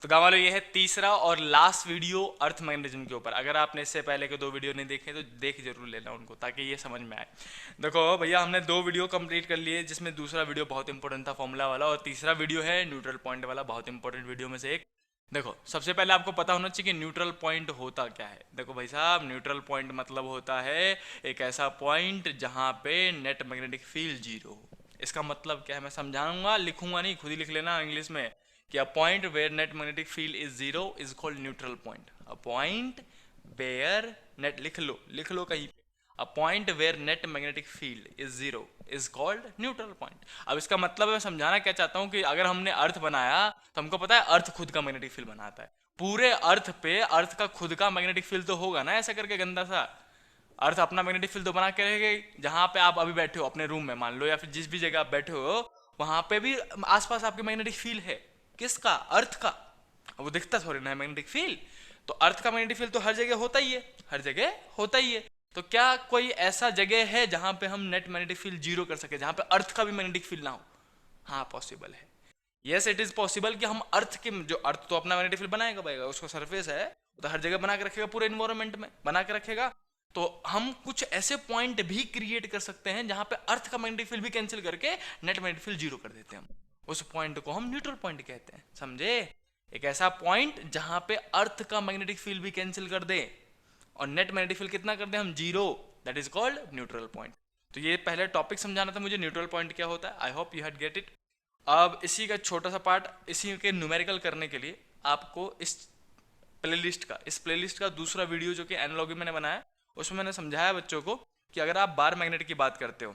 तो गाँव वालों, ये है तीसरा और लास्ट वीडियो अर्थ मैग्नेटिज्म के ऊपर। अगर आपने इससे पहले के दो वीडियो नहीं देखे तो देख जरूर लेना उनको, ताकि ये समझ में आए। देखो भैया, हमने दो वीडियो कंप्लीट कर लिए, जिसमें दूसरा वीडियो बहुत इंपॉर्टेंट था फॉर्मूला वाला, और तीसरा वीडियो है न्यूट्रल पॉइंट वाला, बहुत इंपॉर्टेंट वीडियो में से एक। देखो, सबसे पहले आपको पता होना चाहिए कि न्यूट्रल पॉइंट होता क्या है। देखो भाई साहब, न्यूट्रल पॉइंट मतलब होता है एक ऐसा पॉइंट जहाँ पे नेट मैग्नेटिक फील्ड जीरो हो। इसका मतलब क्या है मैं समझाऊंगा, लिखूंगा नहीं, खुद ही लिख लेना इंग्लिश में कि a point where net magnetic field is zero is called neutral point. A point where net, लिख लो कहीं पे, a point where net magnetic field is zero is called neutral point. अब इसका मतलब मैं समझाना क्या चाहता हूं कि अगर हमने अर्थ बनाया तो हमको पता है अर्थ खुद का मैग्नेटिक फील्ड बनाता है। पूरे अर्थ पे अर्थ का खुद का मैग्नेटिक फील्ड तो होगा ना, ऐसा करके गंदा सा। अर्थ अपना मैग्नेटिक फील्ड तो बना के रहेगा। जहां पे आप अभी बैठे हो अपने रूम में मान लो, या फिर जिस भी जगह आप बैठे हो, वहां पे भी आसपास आपके मैग्नेटिक फील्ड है। किसका? अर्थ का। वो दिखता थोड़ी ना है मैग्नेटिक फील्ड। तो अर्थ का मैग्नेटिक फील्ड तो हर जगह होता ही है, हर जगह होता ही है। तो क्या कोई ऐसा जगह है जहां पे हम नेट मैग्नेटिक फील्ड जीरो कर सके, जहां पे अर्थ का भी मैग्नेटिक फील्ड ना हो? हाँ, पॉसिबल है। यस, इट इज पॉसिबल कि हम अर्थ के, जो अर्थ तो अपना मैग्नेटिक फील्ड बनाएगा भाई, उसको सरफेस है, तो हर जगह बना के रखेगा, पूरे इन्वायरमेंट में बना के रखेगा। तो हम कुछ ऐसे पॉइंट भी क्रिएट कर सकते हैं जहां पे अर्थ का मैग्नेटिक फील्ड भी कैंसिल करके नेट मैग्नेटिक फील्ड जीरो कर देते हैं। हम उस पॉइंट को हम न्यूट्रल पॉइंट कहते हैं, समझे? एक ऐसा पॉइंट जहां पे अर्थ का मैग्नेटिक फील्ड भी कैंसिल कर दे और नेट मैग्नेटिक फील्ड कितना कर दे हम, zero, that is called neutral point. तो ये पहले टॉपिक समझाना था मुझे, न्यूट्रल पॉइंट क्या होता है। I hope you had get it. अब इसी का छोटा सा पार्ट, इसी के न्यूमेरिकल करने के लिए आपको इस प्लेलिस्ट का दूसरा वीडियो जो कि एनालॉगी मैंने बनाया, उसमें मैंने समझाया बच्चों को कि अगर आप बार मैग्नेट की बात करते हो,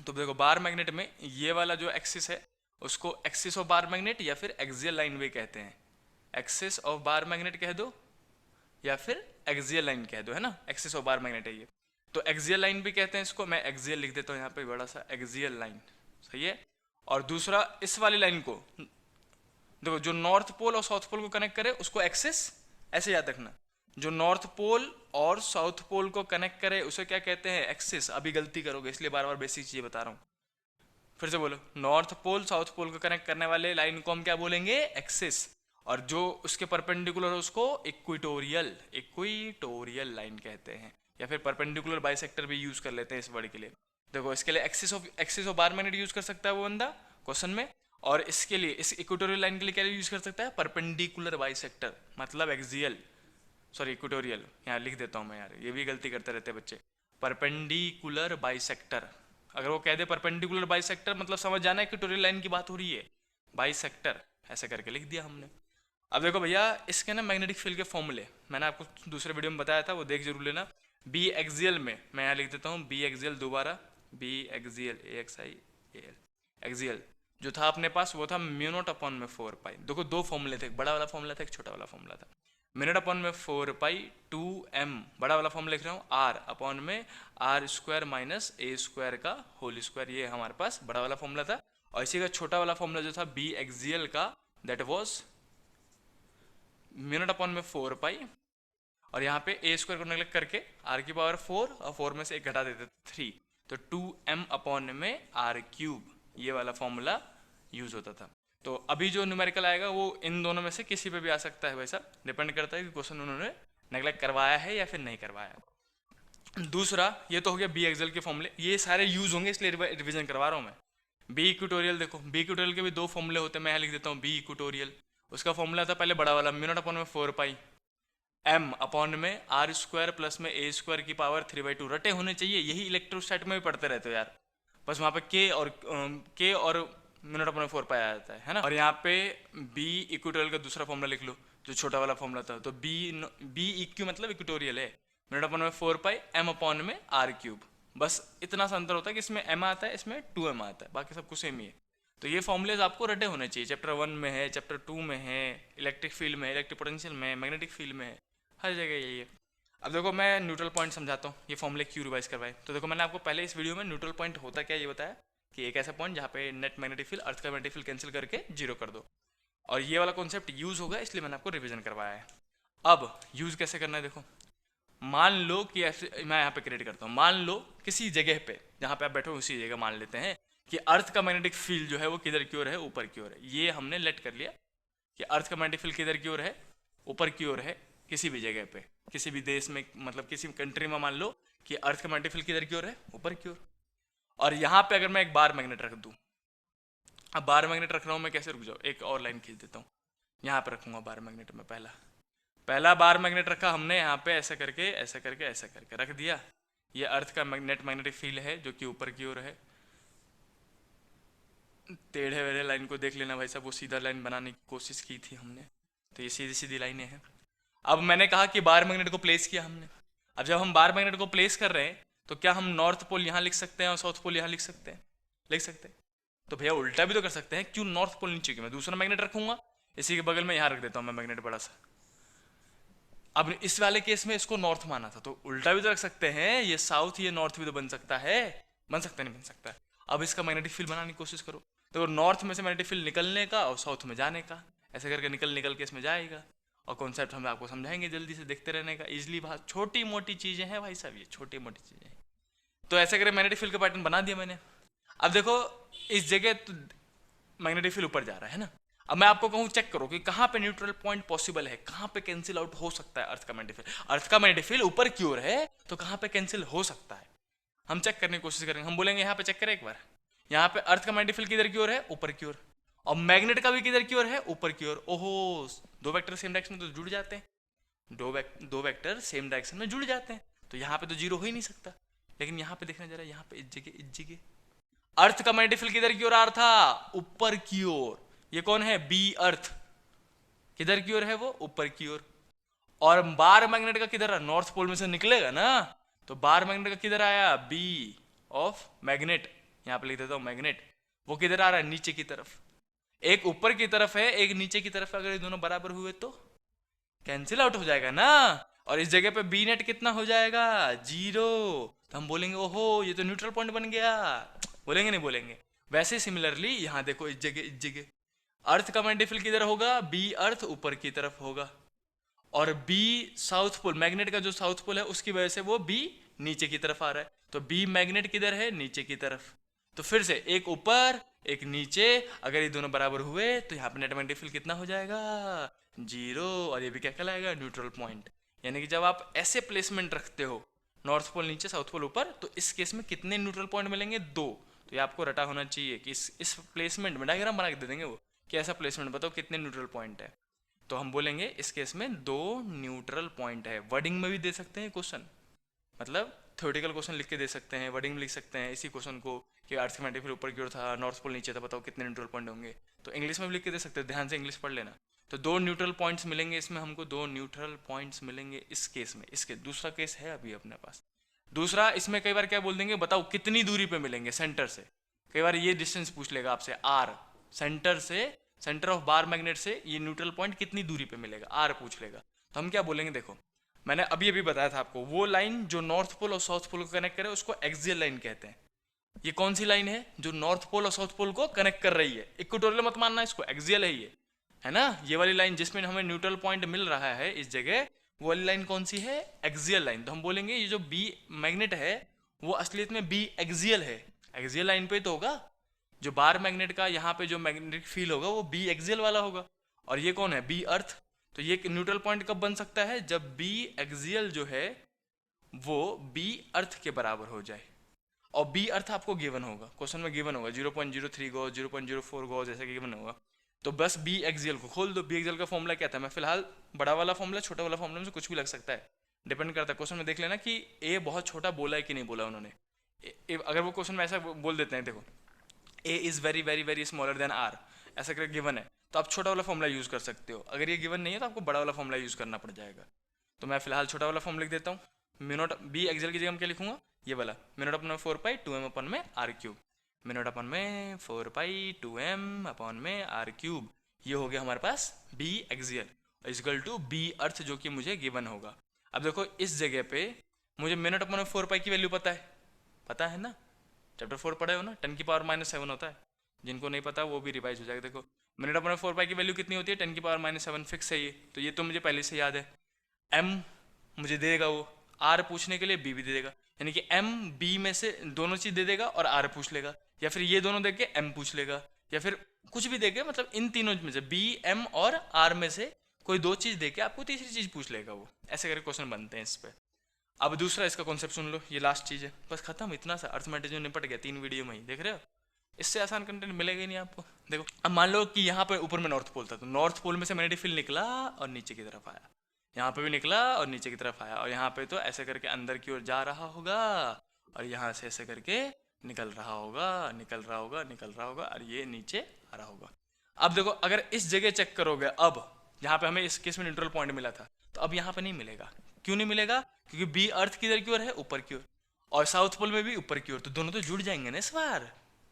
तो देखो बार मैग्नेट में ये वाला जो एक्सिस है उसको एक्सिस ऑफ बार मैग्नेट या फिर एक्सियल लाइन वे कहते हैं। एक्सिस ऑफ बार मैग्नेट कह दो या फिर एक्सियल लाइन कह दो, है ना, एक्सिस ऑफ बार मैग्नेट है ये। तो एक्सियल लाइन भी कहते हैं इसको, मैं एक्सियल लिख देता हूँ यहाँ पे बड़ा सा, एक्सियल लाइन, सही है। और दूसरा इस वाली लाइन को देखो, जो नॉर्थ पोल और साउथ पोल को कनेक्ट करे उसको एक्सिस, ऐसे याद रखना। जो नॉर्थ पोल और साउथ पोल को कनेक्ट करे उसे क्या कहते हैं, एक्सिस। अभी गलती करोगे इसलिए बार बार बेसिक चीजें बता रहा हूँ, फिर से बोलो। नॉर्थ पोल साउथ पोल को कनेक्ट करने वाले लाइन को हम क्या बोलेंगे, एक्सिस। और जो उसके परपेंडिकुलर है उसको इक्विटोरियल, इक्विटोरियल लाइन कहते हैं, या फिर परपेंडिकुलर बाइसेक्टर भी यूज कर लेते हैं इस वर्ड के लिए। देखो, इसके लिए axis of bar magnet use कर सकता है वो बंदा क्वेश्चन में। और इसके लिए, इस इक्वेटोरियल लाइन के लिए क्या यूज कर सकता है, परपेंडिकुलर बाइसेक्टर, मतलब एक्सियल, सॉरी इक्वेटोरियल, यहाँ लिख देता हूँ मैं यार, ये भी गलती करते रहते हैं बच्चे। परपेंडिकुलर बाइसेक्टर, अगर वो कह दे परपेंडिकुलर बाइसेक्टर मतलब समझ जाना इक्वेटोरियल लाइन की बात हो रही है, बाइसेक्टर ऐसे करके लिख दिया हमने। अब देखो भैया, इसके ना मैग्नेटिक फील्ड के फॉर्मूले मैंने आपको दूसरे वीडियो में बताया था, वो देख जरूर लेना। बी एक्सियल में मैं यहाँ लिख देता हूँ, बी एक्सियल दोबारा, B axial, A X I A L, axial जो था अपने पास वो था म्यू नॉट अपॉन में 4 पाई। देखो दो फॉर्मूले थे, एक बड़ा वाला फॉर्मूला था, एक छोटा वाला फॉर्मूला था। म्यू नॉट अपॉन में 4 पाई 2m, बड़ा वाला फॉर्मूला लिख रहा हूँ, आर अपॉन में R square minus A square का होल स्क्वायर, ये हमारे पास बड़ा वाला फॉर्मूला था। और इसी का छोटा वाला फॉर्मूला जो था बी एक्सियल का, that was mu naught upon में 4 पाई, और यहाँ पे ए स्क्वायर को नेग्लेक्ट करके आर की पावर 4 और 4 में से एक घटा देते 3, तो 2m अपॉन में आर क्यूब, ये वाला फॉर्मूला यूज होता था। तो अभी जो न्यूमेरिकल आएगा वो इन दोनों में से किसी पे भी आ सकता है, वैसा डिपेंड करता है कि क्वेश्चन उन्होंने नेग्लेक्ट करवाया है या फिर नहीं करवाया। दूसरा, ये तो हो गया बी एक्सल के फॉर्मूले, ये सारे यूज होंगे इसलिए रिविजन करवा रहा हूँ मैं। बी इक्वेटोरियल, देखो बी इक्वेटोरियल के भी दो फॉर्मूले होते हैं, मैं यहाँ लिख देता हूँ बी इक्वेटोरियल। उसका फॉर्मूला था पहले बड़ा वाला, म्यू नॉट अपॉन में 4 पाई m अपॉन में आर स्क्वायर प्लस में ए स्क्वायर की पावर 3/2, रटे होने चाहिए, यही इलेक्ट्रोस्टैट में भी पढ़ते रहते हो यार, बस वहाँ पे के और मिनट अपॉन 4 पाई आ जाता है ना। और यहाँ पे बी इक्वेटोरियल का दूसरा फॉर्मूला लिख लो जो छोटा वाला फॉर्मूला था, तो बी इक्यू मतलब इक्वेटोरियल है, मिनट अपॉन में 4 पाई m अपॉन में आर क्यूब, बस इतना सा अंतर होता है कि इसमें m आता है इसमें 2m आता है, बाकी सब कुछ सेम ही है। तो ये फॉर्मूलेज आपको रटे होने चाहिए, चैप्टर 1 में है, चैप्टर 2 में है, इलेक्ट्रिक फील्ड में, इलेक्ट्रिक पोटेंशियल में, मैग्नेटिक फील्ड में है, हर जगह यही है। अब देखो मैं न्यूट्रल पॉइंट समझाता हूँ, ये फॉर्मूले क्यों रिवाइज करवाए। तो देखो मैंने आपको पहले इस वीडियो में न्यूट्रल पॉइंट होता क्या ये बताया, कि एक ऐसा पॉइंट जहाँ पे नेट मैग्नेटिक फील्ड अर्थ का मैग्नेटिक फील्ड कैंसिल करके जीरो कर दो, और ये वाला कॉन्सेप्ट यूज होगा इसलिए मैंने आपको रिविजन करवाया है। अब यूज कैसे करना है देखो, मान लो कि ऐसे मैं यहाँ पे क्रिएट करता हूँ, मान लो किसी जगह पे जहाँ पे आप बैठे हो उसी जगह मान लेते हैं कि अर्थ का मैग्नेटिक फील्ड जो है वो किधर की ओर है, ऊपर की ओर है, ये हमने लेट कर लिया कि अर्थ का मैग्नेटिक फील्ड किधर की ओर है, ऊपर की ओर है, किसी भी जगह पे, किसी भी देश में, मतलब किसी कंट्री में मान लो कि अर्थ का मैग्नेटिक फील्ड किधर की ओर है, ऊपर की ओर। और यहाँ पे अगर मैं एक बार मैग्नेट रख दूं, अब बार मैग्नेट रख रहा हूँ मैं, कैसे, रुक जाओ एक और लाइन खींच देता हूँ, यहाँ पे रखूंगा बार मैग्नेट में, पहला बार मैग्नेट रखा हमने यहाँ पे, ऐसा करके ऐसा करके ऐसा करके रख दिया। ये अर्थ का मैग्नेटिक फील्ड है जो कि ऊपर की ओर है। टेढ़े वेढ़े लाइन को देख लेना भाई साहब, वो सीधा लाइन बनाने की कोशिश की थी हमने, तो ये सीधी सीधी लाइनें हैं। अब मैंने कहा कि बार मैग्नेट को प्लेस किया हमने। अब जब हम बार मैग्नेट को प्लेस कर रहे हैं तो क्या हम नॉर्थ पोल यहाँ लिख सकते हैं और साउथ पोल यहाँ लिख सकते हैं? लिख सकते हैं। तो भैया उल्टा भी तो कर सकते हैं, क्यों नॉर्थ पोल नीचे, क्यों? मैं दूसरा मैग्नेट रखूंगा, इसी के बगल में यहाँ रख देता हूँ मैं मैग्नेट बड़ा सा। अब इस वाले केस में इसको नॉर्थ माना था, तो उल्टा भी तो रख सकते हैं, ये साउथ ये नॉर्थ भी तो बन सकता है। बन सकता नहीं बन सकता है? अब इसका मैग्नेटिक फील्ड बनाने की कोशिश करो, तो नॉर्थ में से मैग्नेटिक फील्ड निकलने का और साउथ में जाने का, ऐसे करके निकल निकल के इसमें जाएगा। और कॉन्सेप्ट हम आपको समझाएंगे जल्दी से, देखते रहने का, इजली बात, छोटी मोटी चीजें हैं भाई साहब, ये छोटी मोटी चीजें हैं। तो ऐसे करके मैग्नेटिक फील्ड का पैटर्न बना दिया मैंने। अब देखो इस जगह तो मैग्नेटिक फील्ड ऊपर जा रहा है ना। अब मैं आपको कहूँ चेक करो कि कहाँ पे न्यूट्रल पॉइंट पॉसिबल है, कहाँ पे कैंसिल आउट हो सकता है अर्थ का मैग्नेटिक फील्ड। अर्थ का मैग्नेटिक फील्ड ऊपर की ओर है, तो कहाँ पे कैंसिल हो सकता है हम चेक करने की कोशिश करेंगे। हम बोलेंगे यहाँ पे चेक करें एक बार, यहाँ पे अर्थ का मैग्नेटिक फील्ड किधर की ओर है, ऊपर की ओर, और मैग्नेट का भी किधर की ओर है, ऊपर की ओर। ओहो, दो वेक्टर सेम डायरेक्शन में तो जुड़ जाते हैं, दो वेक्टर सेम डायरेक्शन में जुड़ जाते हैं, तो यहाँ पे तो जीरो हो ही नहीं सकता। लेकिन यहाँ पे देखना जरा, यहाँ पे इस जगह अर्थ का मैग्नेटिक फील्ड किधर की ओर आ रहा था, ऊपर की ओर। ये कौन है, बी अर्थ, किधर की ओर है वो, ऊपर की ओर। और बार मैग्नेट का किधर है, नॉर्थ पोल में से निकलेगा ना, तो बार मैग्नेट का किधर आया, बी ऑफ मैग्नेट, यहाँ पे लिख देता हूँ मैग्नेट, वो किधर आ रहा है, नीचे की तरफ। एक ऊपर की तरफ है, एक नीचे की तरफ है, अगर ये दोनों बराबर हुए तो कैंसिल आउट हो जाएगा ना। और इस जगह पे बी नेट कितना हो जाएगा, जीरो। तो हम बोलेंगे ओहो ये तो न्यूट्रल पॉइंट बन गया, बोलेंगे नहीं बोलेंगे? वैसे सिमिलरली यहाँ देखो इस जगह अर्थ का मैग्नेटिक फील्ड किधर होगा, बी अर्थ ऊपर की तरफ होगा, और बी साउथ पोल, मैग्नेट का जो साउथ पोल है उसकी वजह से वो बी नीचे की तरफ आ रहा है, तो बी मैग्नेट किधर है, नीचे की तरफ। तो फिर से एक ऊपर एक नीचे, अगर ये दोनों बराबर हुए तो यहाँ पे नेट मैग्नेटिक फील्ड कितना हो जाएगा, जीरो। और ये भी क्या कहलाएगा, न्यूट्रल पॉइंट। यानी कि जब आप ऐसे प्लेसमेंट रखते हो, नॉर्थ पोल नीचे साउथ पोल ऊपर, तो इस केस में कितने न्यूट्रल पॉइंट मिलेंगे, दो। तो ये आपको रटा होना चाहिए कि इस प्लेसमेंट में डायग्राम बना के दे देंगे वो कि ऐसा प्लेसमेंट बताओ कितने न्यूट्रल पॉइंट है। तो हम बोलेंगे इस केस में दो न्यूट्रल पॉइंट है। वर्डिंग में भी दे सकते हैं क्वेश्चन, मतलब थ्योरेटिकल क्वेश्चन लिख के दे सकते हैं, वर्डिंग में लिख सकते हैं इसी क्वेश्चन को कि अर्थ का मैग्नेटिक फील्ड ऊपर की ओर था, नॉर्थ पोल नीचे था, बताओ कितने न्यूट्रल पॉइंट होंगे। तो इंग्लिश में भी लिख के दे सकते हैं, ध्यान से इंग्लिश पढ़ लेना। तो दो न्यूट्रल पॉइंट्स मिलेंगे इसमें हमको, दो न्यूट्रल पॉइंट्स मिलेंगे इस केस में। इसके दूसरा केस है अभी अपने पास, दूसरा इसमें कई बार क्या बोल देंगे, बताओ कितनी दूरी पे मिलेंगे सेंटर से। कई बार ये डिस्टेंस पूछ लेगा आपसे, आर, सेंटर से, सेंटर ऑफ बार मैग्नेट से ये न्यूट्रल पॉइंट कितनी दूरी पे मिलेगा, आर पूछ लेगा। तो हम क्या बोलेंगे, देखो मैंने अभी बताया था आपको, वो लाइन जो नॉर्थ पोल और साउथ पोल को कनेक्ट करे उसको एक्सियल लाइन कहते हैं। ये कौन सी लाइन है, जो नॉर्थ पोल और साउथ पोल को कनेक्ट कर रही है। इक्वेटोरियल मत मानना इसको, एक्सियल है ये, है ना। ये वाली लाइन जिसमें हमें न्यूट्रल पॉइंट मिल रहा है इस जगह, वो वाली लाइन कौन सी है, एक्सियल लाइन। तो हम बोलेंगे ये जो बी मैग्नेट है वो असलियत में बी एक्सियल है, एक्सियल लाइन पे तो होगा। जो बार मैग्नेट का यहाँ पे जो मैग्नेटिक फील्ड होगा वो बी एक्सियल वाला होगा, और ये कौन है, बी अर्थ। तो ये न्यूट्रल पॉइंट कब बन सकता है, जब बी एक्सियल जो है वो बी अर्थ के बराबर हो जाए। और बी अर्थ आपको गिवन होगा, क्वेश्चन में गिवन होगा 0.03 गॉस, 0.04 गॉस, जैसे कि गिवन होगा। तो बस बी एक्सियल को खोल दो। बी एक्सियल का फॉर्मूला क्या था, मैं फिलहाल बड़ा वाला फॉर्मूला, छोटा वाला फॉर्मूला में से कुछ भी लग सकता है, डिपेंड करता है। क्वेश्चन में देख लेना कि ए बहुत छोटा बोला है कि नहीं बोला उन्होंने। अगर वो क्वेश्चन में ऐसा बोल देते हैं, देखो A is very very very smaller than R, ऐसा करके गिवन है, तो आप छोटा वाला फॉर्मूला यूज कर सकते हो। अगर ये गिवन नहीं है तो आपको बड़ा वाला फॉर्मूला यूज करना पड़ जाएगा। तो मैं फिलहाल छोटा वाला फॉर्म लिख देता हूँ। मिनोट बी एक्सियल की जगह मैं क्या लिखूंगा, ये वाला, मिनोट अपन में 4 पाई 2m अपन में आर क्यूब, मिनोट अपन में 4 पाई 2m अपन में आर क्यूब। ये हो गया हमारे पास B axial equal to B earth, जो कि मुझे गिवन होगा। अब देखो इस जगह पे मुझे मिनट अपन में 4 पाई की वैल्यू पता है ना, चैप्टर 4 पढ़े हो ना, 10⁻⁷ होता है। जिनको नहीं पता वो भी रिवाइज हो जाएगा। देखो मिनट अपन में 4 पाई की वैल्यू कितनी होती है, 10⁻⁷ फिक्स है ये, तो ये तो मुझे पहले से याद है। m मुझे दे देगा वो, r पूछने के लिए b भी दे देगा, यानी कि m b में से दोनों चीज दे देगा और r पूछ लेगा, या फिर ये दोनों देके m पूछ लेगा, या फिर कुछ भी देके, मतलब इन तीनों में से बी एम और आर में से कोई दो चीज देके आपको तीसरी चीज पूछ लेगा वो। ऐसे करके क्वेश्चन बनते हैं इस पे। अब दूसरा इसका कॉन्सेप्ट सुन लो, ये लास्ट चीज है, बस खत्म, इतना सा अर्थमेटिक निपट गया 3 वीडियो में ही, देख रहे हो। इससे आसान कंटेंट मिलेगा ही नहीं आपको। देखो अब मान लो कि यहाँ पे ऊपर में नॉर्थ पोल था, तो नॉर्थ पोल में से मैग्नेटिक फील्ड निकला और नीचे की तरफ आया, यहाँ पे भी निकला और नीचे की तरफ आया, और यहाँ पे तो ऐसे करके अंदर की ओर जा रहा होगा, और यहाँ से ऐसे करके निकल रहा होगा, निकल रहा होगा, निकल रहा होगा, और ये नीचे आ रहा होगा। अब देखो अगर इस जगह चेक करोगे, अब यहाँ पे हमें इस केस में न्यूट्रल पॉइंट मिला था, तो अब यहाँ पे नहीं मिलेगा। क्यों नहीं मिलेगा? क्योंकि बी अर्थ किधर की ओर है? ऊपर की ओर, और साउथ पोल में भी ऊपर की ओर, तो दोनों तो जुड़ जाएंगे ना इस बार,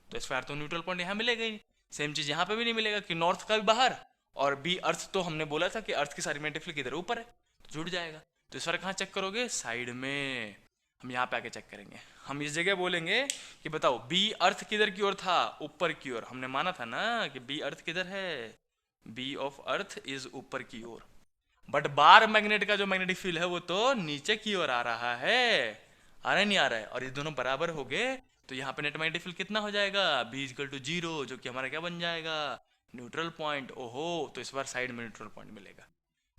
तो इस बार तो न्यूट्रल पॉइंट यहाँ मिलेगा ही। सेम चीज यहाँ पे भी नहीं मिलेगा कि नॉर्थ का भी बाहर, और बी अर्थ तो हमने बोला था कि अर्थ की सारी मैग्नेटिक फील्ड किधर ऊपर है, तो जुड़ जाएगा। तो इस बार कहाँ चेक करोगे? साइड में। हम यहाँ पे आके चेक करेंगे, हम इस जगह बोलेंगे कि बताओ बी अर्थ किधर की ओर था? ऊपर की ओर। हमने माना था ना कि बी अर्थ किधर है? बी ऑफ अर्थ इज ऊपर की ओर, बट बार मैग्नेट का जो मैग्नेटिक फील्ड है वो तो नीचे की ओर आ रहा है, आ रहा है नहीं आ रहा है, और ये दोनों बराबर हो गए, तो यहाँ पे नेट मैग्नेटिक फील्ड कितना हो जाएगा? बी इक्वल टू 0, जो कि हमारा क्या बन जाएगा? Neutral point. ओहो, तो इस बार साइड में न्यूट्रल पॉइंट मिलेगा।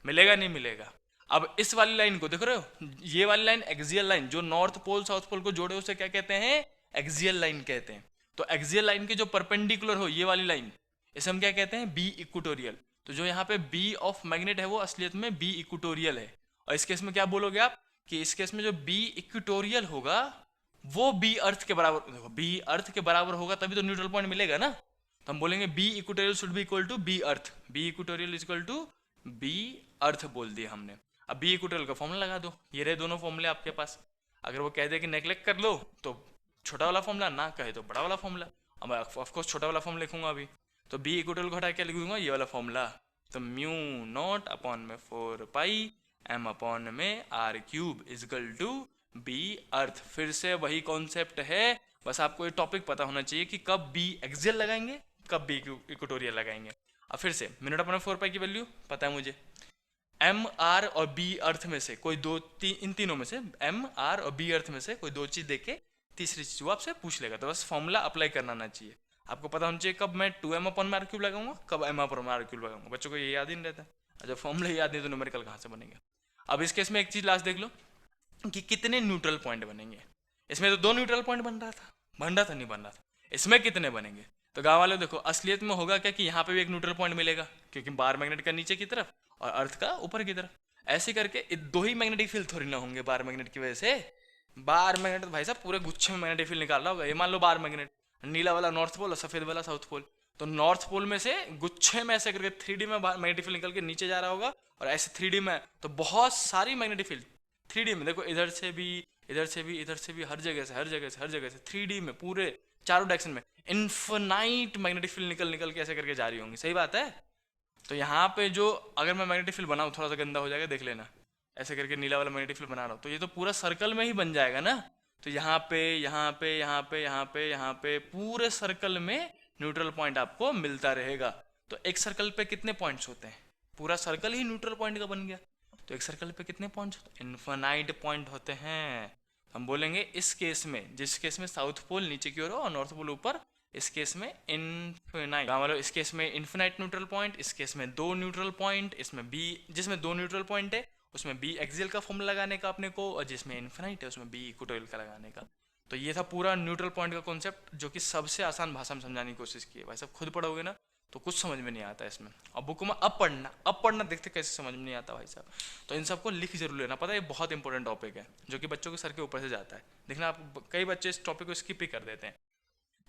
मिलेगा नहीं मिलेगा? अब इस वाली लाइन को देख रहे हो, ये वाली लाइन एक्सियल लाइन जो नॉर्थ पोल साउथ पोल को जोड़े उसे क्या कहते हैं? एक्सियल लाइन कहते हैं। तो एक्सियल लाइन के जो परपेंडिकुलर हो ये वाली लाइन, इसे हम क्या कहते हैं? Be equatorial. तो जो यहाँ पे बी ऑफ मैग्नेट है वो असलियत में बी इक्वेटोरियल है, और इस केस में क्या बोलोगे आप कि इस केस में जो बी इक्वेटोरियल होगा वो बी अर्थ के बराबर, देखो बी अर्थ के बराबर होगा तभी तो न्यूट्रल पॉइंट मिलेगा ना, तो हम बोलेंगे B equatorial should be equal to B earth, B equatorial is equal to B earth बोल दिया हमने। अब बी इक्वेटोरियल का फॉर्मूला लगा दो, ये रहे दोनों फॉर्मूले आपके पास। अगर वो कह दे कि नेग्लेक्ट कर लो तो छोटा वाला फॉर्मूला, ना कहे तो बड़ा वाला फॉर्मूला। अब ऑफकोर्स छोटा वाला फॉर्म लिखूंगा अभी, तो बी इक्वेटोरियल को हटा के लिख दूंगा ये वाला फॉर्मूला, तो म्यू नॉट अपॉन में 4 पाई एम अपॉन में R cube is equal to B earth. फिर से वही कॉन्सेप्ट है, बस आपको ये टॉपिक पता होना चाहिए कि कब बी एक्सियल लगाएंगे, कब बी इक्वेटोरियल लगाएंगे। अब फिर से मिनट अपॉन 4 पाई की वैल्यू पता है मुझे, एम आर और बी अर्थ में से कोई दो इन तीनों में से एम आर और बी अर्थ में से कोई दो चीज देके तीसरी चीज वो आपसे पूछ लेगा, तो बस फॉर्मूला अप्लाई करना आना चाहिए। आपको पता होना चाहिए कब मैं 2m अपॉन में आर क्यूब लगाऊंगा, कब m अपॉन आर क्यूब लगाऊंगा। बच्चों को ये याद ही नहीं रहता, जब फॉर्मूला याद नहीं तो न्यूमेरिकल कहाँ से बनेंगे। अब इस केस में एक चीज लास्ट देख लो कि कितने न्यूट्रल पॉइंट बनेंगे। इसमें तो 2 न्यूट्रल पॉइंट बन रहा था नहीं बन रहा था, इसमें कितने बनेंगे? तो गाँव वाले देखो असलियत में होगा क्या कि यहाँ पे भी एक न्यूट्रल पॉइंट मिलेगा, क्योंकि बार मैग्नेट का नीचे की तरफ और अर्थ का ऊपर की तरफ। ऐसे करके दो ही मैग्नेटिक फील्ड थोड़ी ना होंगे बार मैग्नेट की वजह से। बार मैग्नेट तो भाई साहब पूरे गुच्छे में मैग्नेटिक फील्ड निकाल रहा होगा। ये मान लो बार मैग्नेट, नीला वाला नॉर्थ पोल और सफेद वाला साउथ पोल, तो नॉर्थ पोल में से गुच्छे में ऐसे करके 3D में मैग्नेटिक फील्ड निकल के नीचे जा रहा होगा, और ऐसे 3D में तो बहुत सारी मैग्नेटिक फील्ड 3D में देखो, इधर से भी इधर से भी इधर से भी, हर जगह से हर जगह से हर जगह से 3D में पूरे चारों डायरेक्शन में इन्फिनाइट मैग्नेटिक फील्ड निकल निकल के ऐसे करके जा रही होंगी। सही बात है। तो यहाँ पे जो अगर मैं मैग्नेटिक फील्ड बनाऊँ, थोड़ा सा गंदा हो जाएगा देख लेना, ऐसे करके नीला वाला मैग्नेटिक फील्ड बना रहा हूँ, तो ये तो पूरा सर्कल में ही बन जाएगा ना। तो यहाँ पे यहाँ पे यहाँ पे यहाँ पे यहाँ पे पूरे सर्कल में न्यूट्रल पॉइंट आपको मिलता रहेगा। तो एक सर्कल पे कितने पॉइंट्स होते हैं? पूरा सर्कल ही न्यूट्रल पॉइंट का बन गया। तो एक सर्कल पे कितने पॉइंट्स होते हैं? इन्फिनाइट पॉइंट होते हैं। हम बोलेंगे इस केस में, जिस केस में साउथ पोल नीचे की ओर हो और नॉर्थ पोल ऊपर, इस केस में इनफिनाइट, मतलब इस केस में इन्फिनाइट न्यूट्रल पॉइंट, इस केस में 2 न्यूट्रल पॉइंट, इसमें बी, जिसमें 2 न्यूट्रल पॉइंट है उसमें बी एक्सियल का फॉर्मूला लगाने का अपने को, और जिसमें इन्फिनाइट है उसमें बी इक्वेटोरियल का लगाने का। तो ये था पूरा न्यूट्रल पॉइंट का कॉन्सेप्ट, जो कि सबसे आसान भाषा में समझाने की कोशिश की है। भाई साहब खुद पढ़ोगे ना तो कुछ समझ में नहीं आता है इसमें, और बुक में अब पढ़ना देखते कैसे समझ में नहीं आता भाई साहब। तो इन सबको लिख जरूर लेना, पता है ये बहुत इंपॉर्टेंट टॉपिक है जो कि बच्चों के सर के ऊपर से जाता है। देखना आप कई बच्चे इस टॉपिक को स्किप ही कर देते हैं।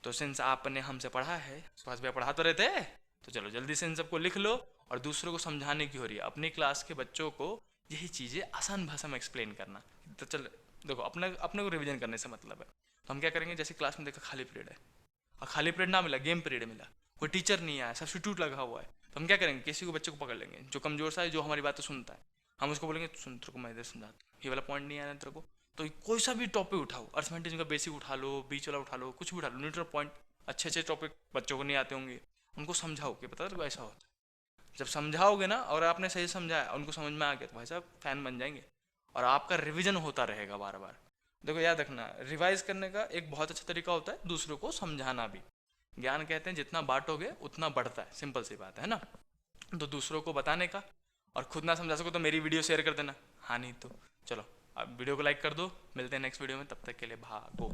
तो सिंस आपने हमसे पढ़ा है, सुभाष भैया पढ़ा तो रहते हैं, तो चलो जल्दी से इन सबको लिख लो, और दूसरों को समझाने की हो रही है, अपनी क्लास के बच्चों को यही चीज़ें आसान भाषा में एक्सप्लेन करना। तो चल देखो, अपने को रिवीजन करने से मतलब है। तो हम क्या करेंगे, जैसे क्लास में देखा खाली पीरियड है, और खाली पीरियड ना मिला, गेम पीरियड मिला, कोई टीचर नहीं आया, सब्स्टिट्यूट लगा हुआ है, तो हम क्या करेंगे, किसी को बच्चे को पकड़ लेंगे जो कमजोर सा है, जो हमारी बातें सुनता है, हम उसको बोलेंगे सुन तेरे को मैं इधर समझाता हूँ, ये वाला पॉइंट नहीं आया तेरे को, तो कोई सा भी टॉपिक उठाओ, अर्थमेटिक का बेसिक उठा लो, बीच वाला उठा लो, कुछ भी उठा लो, न्यूट्रल पॉइंट, अच्छे टॉपिक बच्चों को नहीं आते होंगे, उनको समझाओ कि पता है ऐसा होता है। जब समझाओगे ना और आपने सही समझाया, उनको समझ में आ गया, तो भाई साहब फैन बन जाएंगे, और आपका रिवीजन होता रहेगा बार बार। देखो याद रखना, रिवाइज करने का एक बहुत अच्छा तरीका होता है दूसरों को समझाना भी। ज्ञान कहते हैं जितना बांटोगे उतना बढ़ता है, सिंपल सी बात है ना। तो दूसरों को बताने का, और खुद ना समझा सको तो मेरी वीडियो शेयर कर देना। हाँ नहीं तो चलो अब वीडियो को लाइक कर दो, मिलते हैं नेक्स्ट वीडियो में, तब तक के लिए भागो।